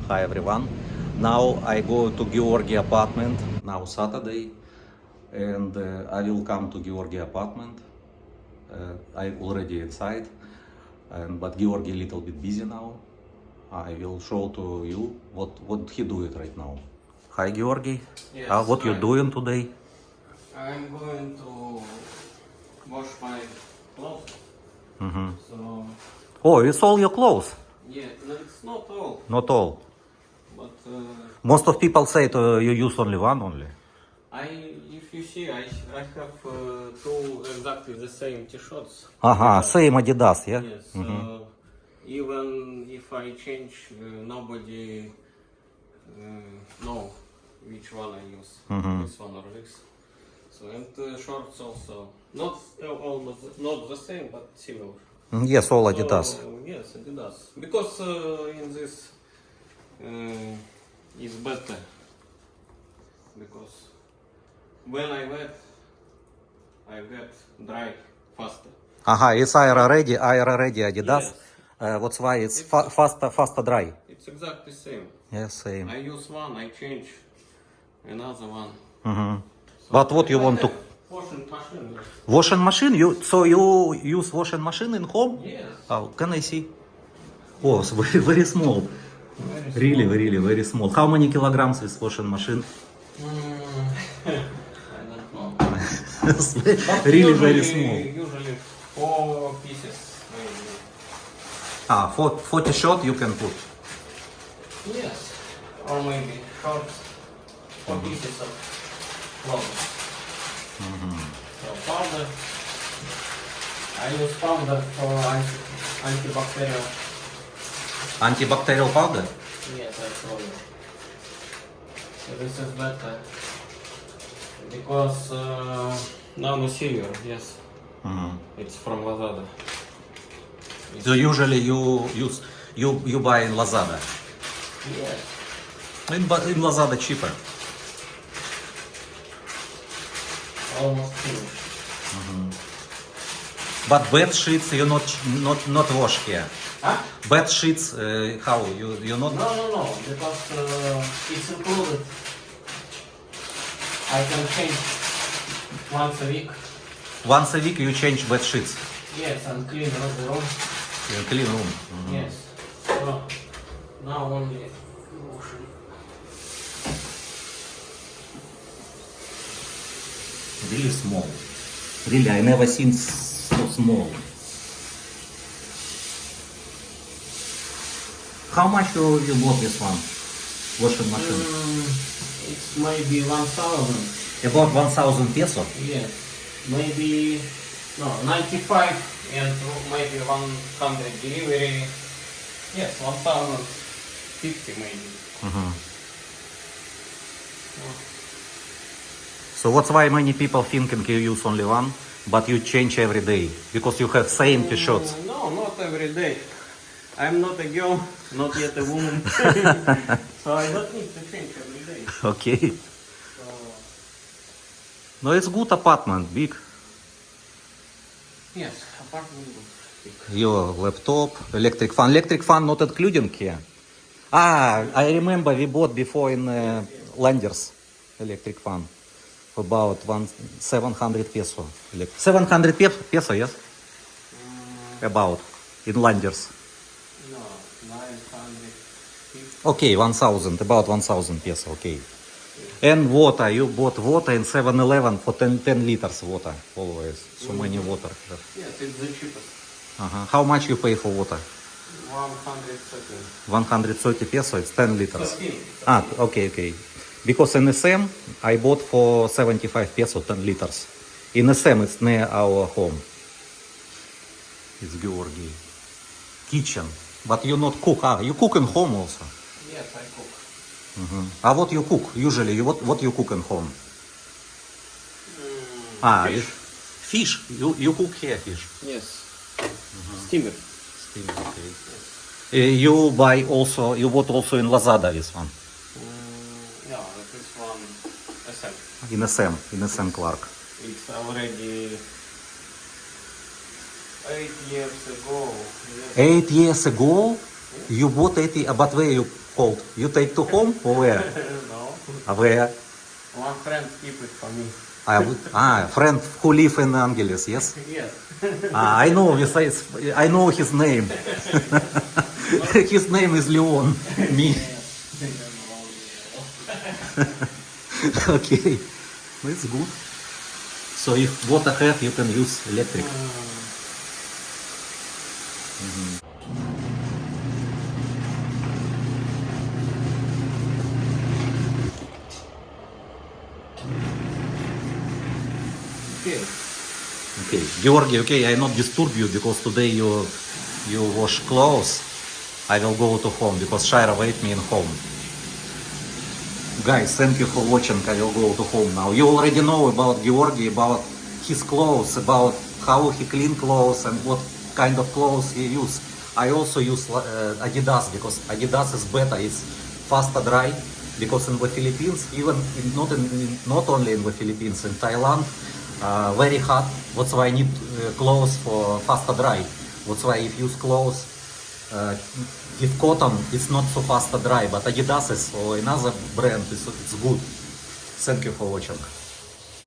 Hi everyone. Now I go to Georgi apartment. Now Saturday, and I will come to Georgi apartment. I already inside, but Georgi little bit busy now. I will show to you what he doing right now. Hi Georgi. Yes, What you hi. doing today? I'm going to wash my clothes. So, Oh, it's all your clothes. yeah, no, it's not all, Not all. but Most of people say you use only one only. if you see, I have two exactly the same t-shirts. Aha, Adidas. same Adidas, yeah? Yes, even if I change, nobody know which one I use, this one or this. So, and shorts also, not almost not the same, but similar. Yes, all Adidas. So, yes, Adidas. Because in this is better. Because when I wet, I get dry faster. Ага, it's air ready Adidas. Yes. That's why it's faster dry. It's exactly same. Yes, same. I use one, I change another one. But what you want to Washing machine. washing machine? You use washing machine in home? Yes. Oh, can I see? Oh, it's very small. Really very small. How many kilograms is washing machine? I don't know. Really very small. Usually 4 pieces. Maybe. Ah, 40 short you can put. Yes. Or maybe shorts. 4 pieces of clothes. So powder. I use powder for antibacterial. Antibacterial powder? Yes, I told you. So this is better. Because Nano Silver, yes. It's from Lazada. So usually you buy in Lazada. Yes. But in Lazada cheaper. Almost finished. But bed sheets you not wash here. Huh? Bed sheets how you not? No. Because it's included. I can change once a week. Once a week you change bed sheets. Yes, and clean the room. You clean room. Yes. So now only washing. Really small. Really, I never seen so small. How much you bought this one? Washing machine? It's maybe 1,000. About 1,000 peso. Yes. Maybe 95 and maybe 100 delivery. Yes, 1,050 maybe. So that's why many people thinking you use only one, but you change every day because you have same t-shirts. No, not every day. I'm not a girl, not yet a woman. So I don't need to change every day. Okay. So, No, it's good apartment, big. yes, apartment good. Your laptop, electric fan. Electric fan not including here. Ah, I remember we bought before in Landers electric fan. About 700 peso. 700 peso, yes? About in Landers. No, 950. Okay, 1,000, about 1,000 peso, okay. And water, you bought water in 7-Eleven for 10 liters water, always. So many water. Yes, it's the cheapest. How much you pay for water? 130. 130 peso, it's 10 liters. 13. Ah, okay. Because in SM, I bought for 75 peso, 10 liters. In SM, it's near our home. It's Georgi. Kitchen. But you not cook. You cook in home also. Yes, I cook. What you cook? Usually, what you cook in home? Fish. Fish. You cook here fish. Yes. Steamer. Steam, okay. You bought also in Lazada this one. Yeah, this one SM. In SM Clark. It's already 8 years ago. Yes. 8 years ago, you bought 80, but where you cold. You take to home or where? No. Where? One friend keep it for me. Friend who live in Angeles, yes? Yes. I know, I know his name. His name is Leon. Me. Okay, that's good. So if water have, you can use electric. Okay. Okay, Georgi, okay, I not disturb you because today you wash clothes. I will go to home because Shaira wait me in home. Guys, thank you for watching. I will go to home now. You already know about Georgi, about his clothes, about how he clean clothes and what kind of clothes he use. I also use Adidas because Adidas is better. It's faster dry because in the Philippines, even not only in the Philippines, in Thailand, very hot. That's why I need clothes for faster dry. That's why if you use clothes with cotton, it's not so faster dry. But Adidas is or another brand, it's good. Thank you for watching.